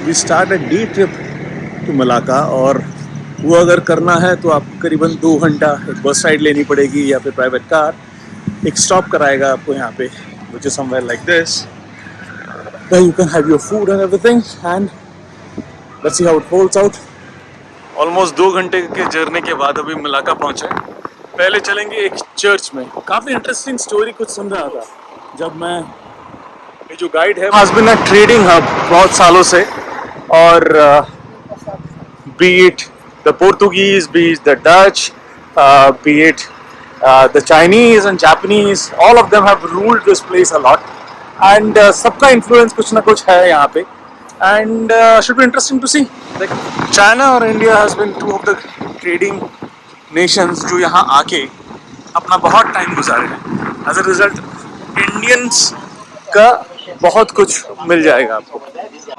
We start a day trip to Malacca और वो अगर करना है तो आपको करीबन 2 घंटा एक बस राइड लेनी पड़ेगी या फिर प्राइवेट कार। एक स्टॉप कराएगा आपको यहाँ पे which is somewhere like this where you can have your food and everything and let's see how it holds out। Almost 2 घंटे के जर्नी के बाद अभी मलाका पहुंचे। पहले चलेंगे एक चर्च में। काफ़ी इंटरेस्टिंग स्टोरी कुछ सुन रहा था जब मैं, ये जो गाइड है has been a trading hub बहुत सालों से, और be it the Portuguese, be it the Dutch, be it the Chinese and Japanese, all of them have ruled this place a lot and सबका influence कुछ ना कुछ है यहाँ पे and should be interesting to see। Like China और India has been two of the trading nations जो यहाँ आके अपना बहुत टाइम गुजारे हैं। एज अ रिजल्ट इंडियंस का बहुत कुछ मिल जाएगा आपको।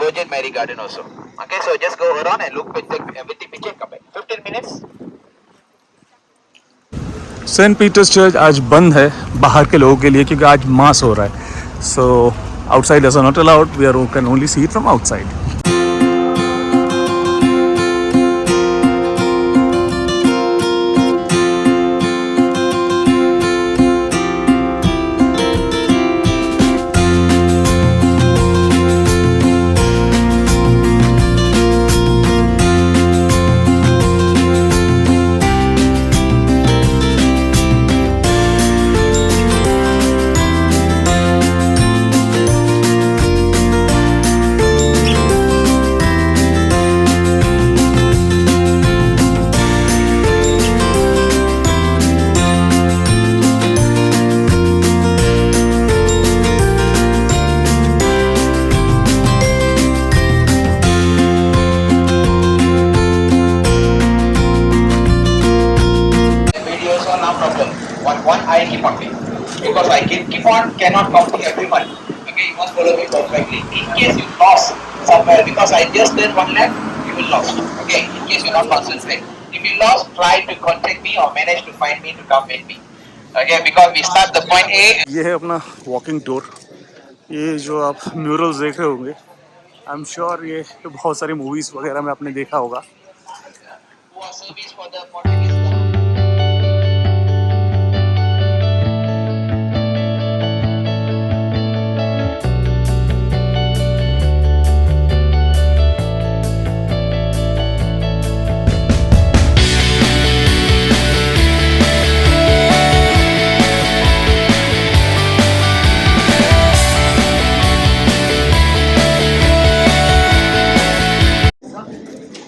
Virgin Mary Garden also. Okay, so just go around and look with the picture, come back. 15 minutes. Saint Peter's Church आज बंद है बाहर के लोगों के लिए क्योंकि आज मास हो रहा है। So outside is not allowed, we are can only see it from outside. I keep on playing because I keep on cannot copy everyone. Okay, you must follow me perfectly. In case you lost somewhere because I just did one lap, you will lost. Okay, in case you're not concentrate. If you lost, try to contact me or manage to find me to come with me. Okay, because we start the point A. ये है अपना walking tour. ये जो आप murals देख रहे होंगे, I am sure ये बहुत सारी मूवीज वगैरह में आपने देखा होगा। Service for the Portuguese.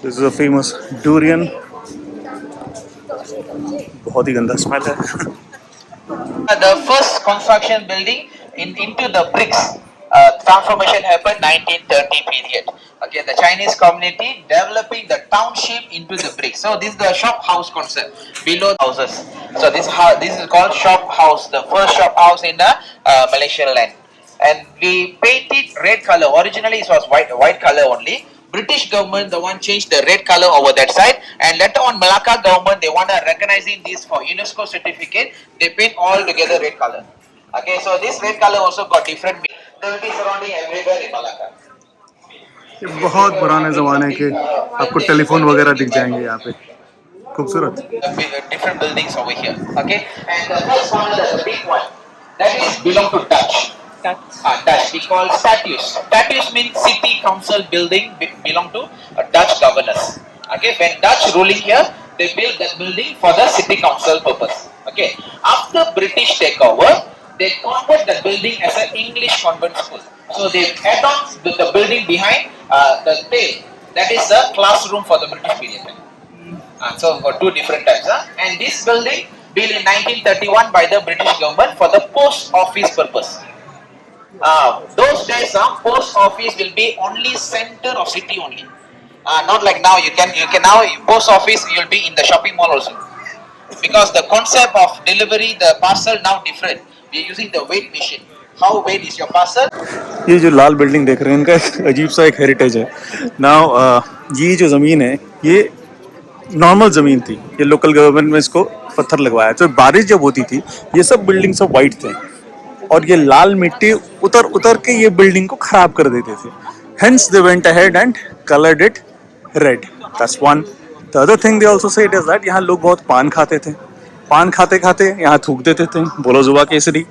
This is a famous durian. बहुत ही गंदा स्मेल है। The first construction building into the bricks transformation happened 1930 period. Okay, the Chinese community developing the township into the bricks. So this is the shop house concept below houses. So this is called shop house, the first shop house in the Malaysian land. And we painted red color. Originally it was white color only. British government the one changed the red color over that side, and later on Malacca government they want to recognizing this for UNESCO certificate, they paint all together red color. Okay, so this red color also got different meaning. They will be surrounding everywhere in Malacca. ये बहुत पुराने ज़माने के आपको telephone वगैरह दिख जाएंगे यहाँ पे। खूबसूरत। Different buildings over here. Okay, and the first one, the big one, that is belong to Dutch. Dutch. We call statues. Statues means city council building belong to Dutch governors. Okay, when Dutch ruling here, they built that building for the city council purpose. Okay, after British takeover, they convert the building as an English convent school. So they add on with the building behind the tail. That is the classroom for the British period. So got two different types. And this building built in 1931 by the British government for the post office purpose. Those days post office will be only center of city only, not like now you can now post office you'll be in the shopping mall also, because the concept of delivery the parcel now different. We are using the weight machine. How weight is your parcel? ये जो लाल building देख रहे हैं इनका एक अजीब सा एक हेरिटेज है। नाउ ये जो ज़मीन है ये नॉर्मल ज़मीन थी, ये लोकल गवर्नमेंट में इसको पत्थर लगवाया। तो बारिश जब होती थी ये सब बिल्डिंग सब वाइट थे और ये लाल मिट्टी उतर उतर के ये बिल्डिंग को ख़राब कर देते थे। Hence they went ahead and colored it red. That's one. The other thing they also said is that यहाँ लोग बहुत पान खाते थे. पान खाते खाते यहाँ थूक देते थे. बोलो जुबा Kesari.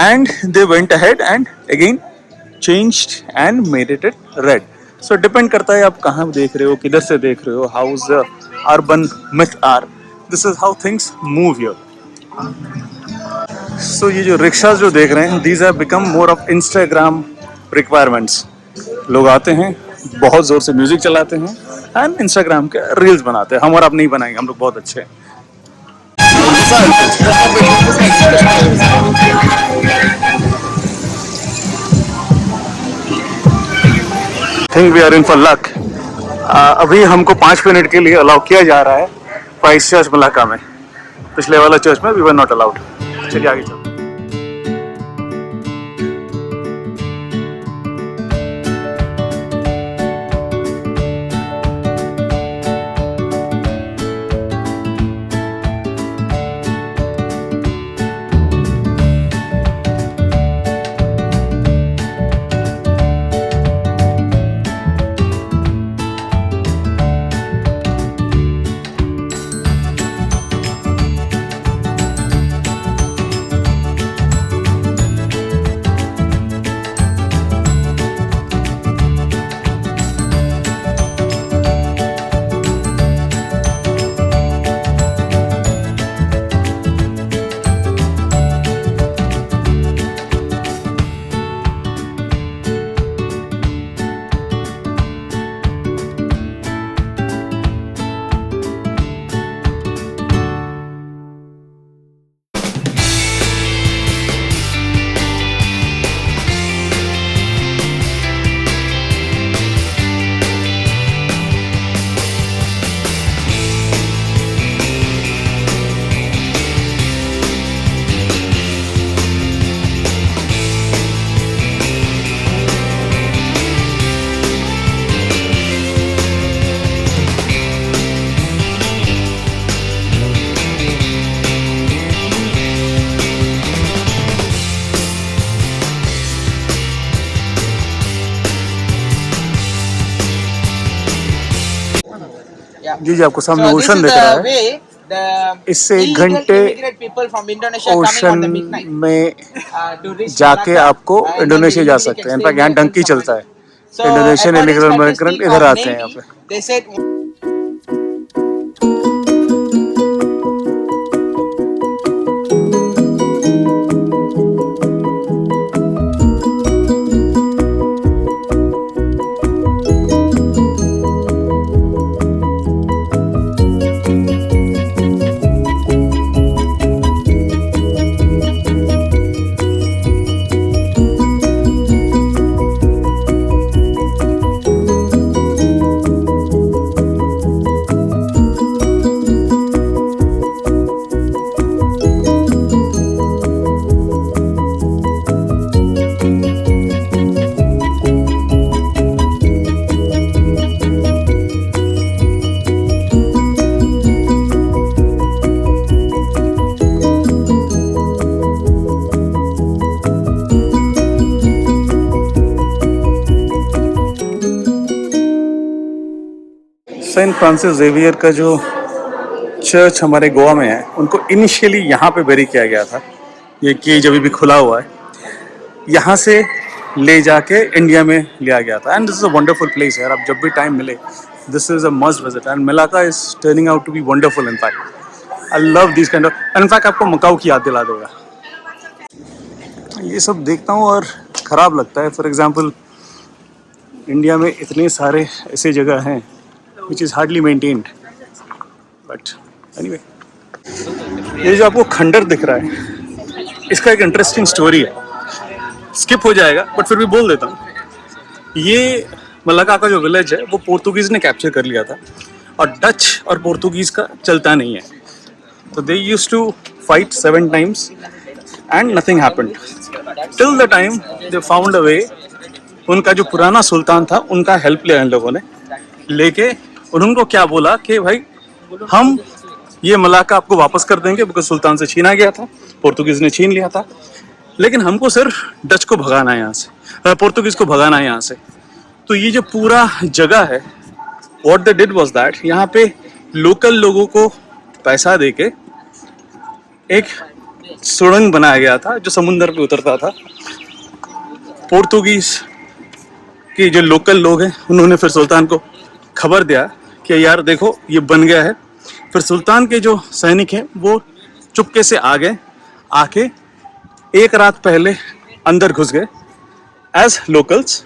And they went ahead and again changed and made it red. So depend करता है आप कहाँ देख रहे हो, किधर से देख रहे हो, how the urban myth are. This is how things move here. So ये जो रिक्शास जो देख रहे हैं, these have become more of Instagram requirements. लोग आते हैं, बहुत जोर से म्यूजिक चलाते हैं एंड इंस्टाग्राम के रील्स बनाते हैं. हम और आप नहीं बनाएंगे, हम लोग बहुत अच्छे हैं. Think we are in for luck. अभी हमको 5 मिनट के लिए अलाउ किया जा रहा है क्राइस्ट चर्च मलाका में. पिछले वाला चर्च में वी वर नॉट अलाउड. चलिए आगे चलते. जी जी आपको सामने ओशन दिख रहा है. इससे 1 घंटे ओशन में जाके आपको इंडोनेशिया जा सकते हैं. इनफैक्ट यहाँ डंकी चलता है. इंडोनेशियन इमिग्रेंट इधर आते हैं यहाँ पे. सेंट फ्रांसिस जेवियर का जो चर्च हमारे गोवा में है, उनको इनिशियली यहाँ पे बेरी किया गया था. ये केज अभी भी खुला हुआ है. यहाँ से ले जाके इंडिया में लिया गया था. And this is a wonderful place यार. आप जब भी टाइम मिले, this is a must visit. And Malacca is turning out to be wonderful. In fact I love this kind of. In fact आपको मकाऊ की याद दिला देगा. ये सब देखता हूँ और ख़राब लगता है. फॉर एग्जाम्पल इंडिया में इतने सारे ऐसे जगह हैं which is hardly maintained. But anyway, ये जो आपको खंडर दिख रहा है, इसका एक इंटरेस्टिंग स्टोरी है. स्किप हो जाएगा बट फिर भी बोल देता हूँ. ये मलाका का जो विलेज है वो पोर्तुगीज़ ने कैप्चर कर लिया था और डच और पोर्तुगीज़ का चलता नहीं है. तो they used to fight 7 times and nothing happened till the time they found a way. उनका जो पुराना सुल्तान था उनका हेल्प लिया इन लोगों ने. लेके उनको क्या बोला कि भाई हम ये मलाका आपको वापस कर देंगे, बिकॉज सुल्तान से छीना गया था, पोर्तुगीज ने छीन लिया था. लेकिन हमको सिर्फ डच को भगाना है यहाँ से, पोर्तुगीज को भगाना है यहाँ से. तो ये जो पूरा जगह है, what they did was that, यहाँ पे लोकल लोगों को पैसा देके एक सुरंग बनाया गया था जो समुंदर पे उतरता था। पोर्तुगीज के जो लोकल लोग हैं उन्होंने फिर सुल्तान को खबर दिया कि यार देखो ये बन गया है। फिर सुल्तान के जो सैनिक हैं वो चुपके से आ गए, आके एक रात पहले अंदर घुस गए एज लोकल्स।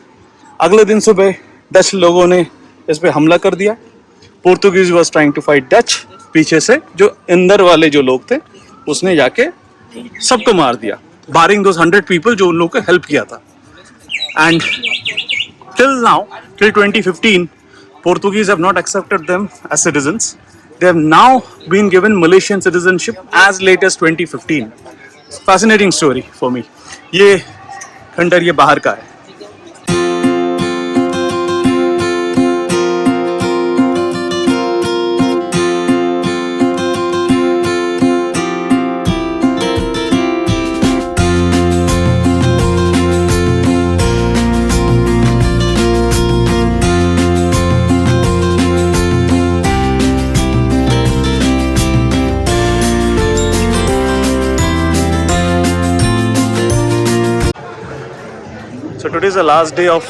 अगले दिन सुबह डच लोगों ने इस पे हमला कर दिया। Portuguese was trying to fight Dutch, पीछे से जो अंदर वाले जो लोग थे उसने जाके सबको मार दिया, बारिंग दोस 100 पीपल जो उन लोगों को हेल्प किया था। And till now, till 2015, Portuguese have not accepted them as citizens. They have now been given Malaysian citizenship as late as 2015. Fascinating story for me. ये खंडर ये बाहर का है। So today is the last day of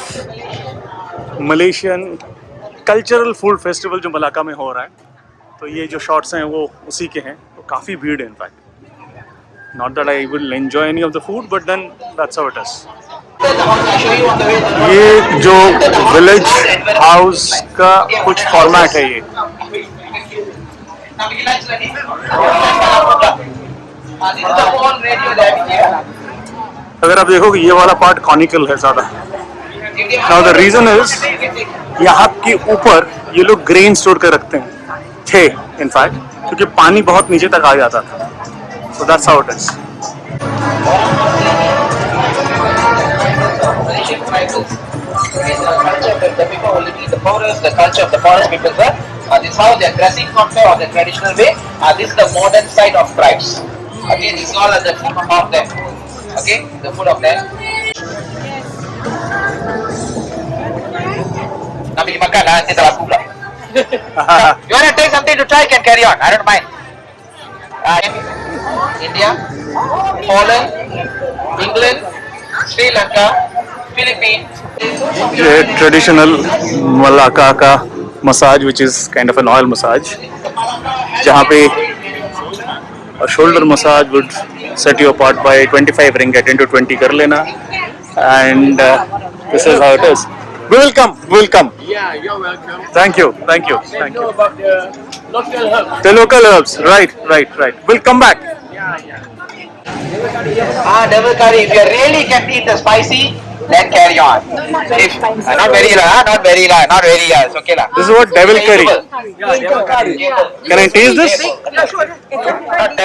Malaysian Cultural Food Festival जो Malacca में हो रहा है। तो ये जो शॉट्स हैं वो उसी के हैं। तो काफ़ी भीड़ है in fact. Not that I will enjoy any of the food, but then that's how it is. ये जो विलेज हाउस का कुछ फॉर्मेट है ये। अगर आप देखोगे ये वाला पार्ट कॉनिकल है ज़्यादा। नाउ द रीजन इज यहाँ के ऊपर ये लोग ग्रेन स्टोर कर रखते हैं, थे इनफैक्ट, क्योंकि पानी बहुत नीचे तक आ जाता था। So that's how it is. This is how they are dressing culture or the traditional way. This is the modern side of tribes. Okay, this is all the food of them. Okay, the food of them. Nak pergi makan lah, nanti tak laku pula. You want to take something to try, can carry on. I don't mind. India, Poland, England, Sri Lanka, Philippines. ये traditional Malacca का massage which is kind of an oil massage, जहाँ पे shoulder massage would set you apart by 25 ringgit into 20 कर लेना। And this is how it is. We will come. Yeah, you're welcome. Thank you. You know about the local herbs. The local herbs, right. We'll come back. Yeah. Devil curry. If you really can eat the spicy, then carry on. If not very it's okay lah. This is what devil curry. Yeah, devil curry. Can I taste this?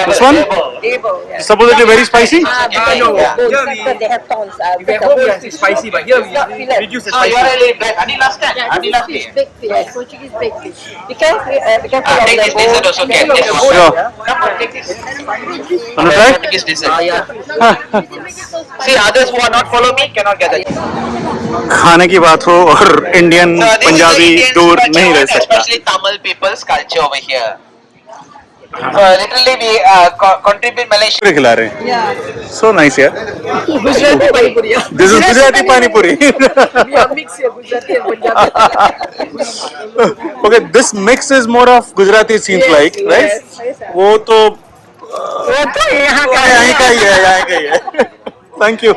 This one? Supposedly very spicy? No. Here we, They have tons. if at home it's still spicy, but here we reduce the You are spicy. really bad. Adi last time. Adi last fish, time. big fish, Portuguese big fish. Be careful of Take the this dessert also can. This one. Sure. Come on, take this. Want to try? Take this dessert. See, others who are not follow me cannot get that. खाने की बात हो और Indian So this Punjabi is the Indian दूर culture, नहीं रह सकता। especially Tamil people's culture over here. Literally we contribute Malaysia. पूरे खिला रहे हैं। Yeah. So nice यार। Gujarati pani puri. This is Gujarati पानी पूरी। We are mix here, Gujarati and Punjabi. Okay, this mix is more of Gujarati, it seems like, right? Yes. वो तो वो तो यहाँ का यहाँ का ही है। Thank you.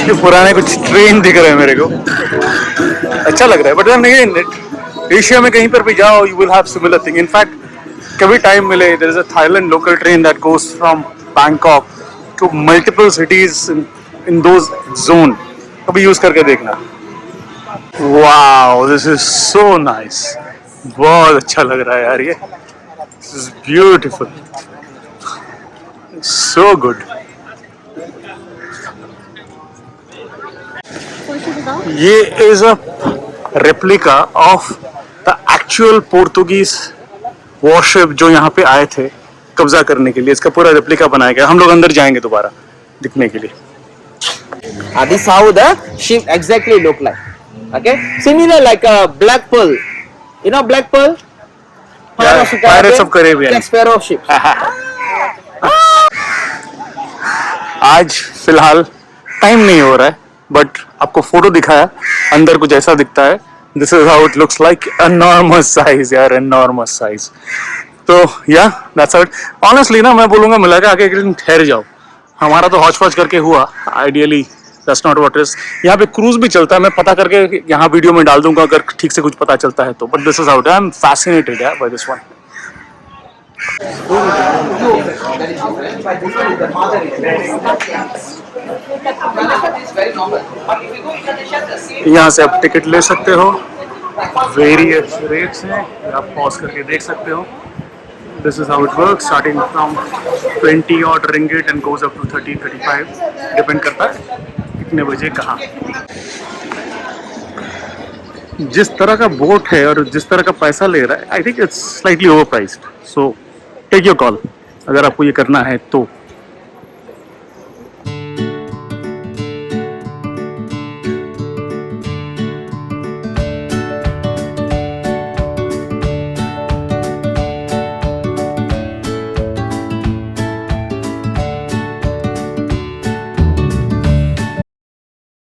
ये पुराने कुछ ट्रेन दिख रहे हैं मेरे को, अच्छा लग रहा है। बट देन अगेन एशिया में कहीं पर भी जाओ you will have similar thing. In fact कभी टाइम मिले, there is a Thailand local train that goes from Bangkok to multiple cities in those zone, कभी यूज करके देखना। Wow, this is so nice. बहुत अच्छा लग रहा है यार ये। This is beautiful, so good. ये is a replica of the actual Portuguese warship जो यहाँ पे आए थे कब्जा करने के लिए। इसका पूरा रेप्लिका बनाया गया। हम लोग अंदर जाएंगे दोबारा दिखने के लिए। This is how the ship exactly look like. Okay, similar like a black pearl. You know black pearl? Yeah, Pirates of Caribbean. Jack Sparrow ship. आज फिलहाल टाइम नहीं हो रहा है, बट आपको फोटो दिखाया, अंदर कुछ ऐसा दिखता है. This is how it looks like. Enormous size यार, एनॉर्मस साइज. तो या दैट्स इट. ऑनेस्टली ना मैं बोलूंगा मिला के आके एक दिन ठहर जाओ. हमारा तो हौच पौच करके हुआ. Ideally that's not what is. यहाँ पे क्रूज भी चलता है, मैं पता करके यहाँ वीडियो में डाल दूंगा अगर ठीक से कुछ पता चलता है तो. But this is how I am fascinated by this one. यहाँ से आप टिकट ले सकते हो. वेरियस रेट्स हैं, आप पॉज करके देख सकते हो. This is how it works, starting from 20 odd ringgit and goes up to 30-35. Depend करता है कितने बजे कहाँ. जिस तरह का बोट है और जिस तरह का पैसा ले रहा है, I think it's slightly overpriced. So take your call अगर आपको ये करना है तो.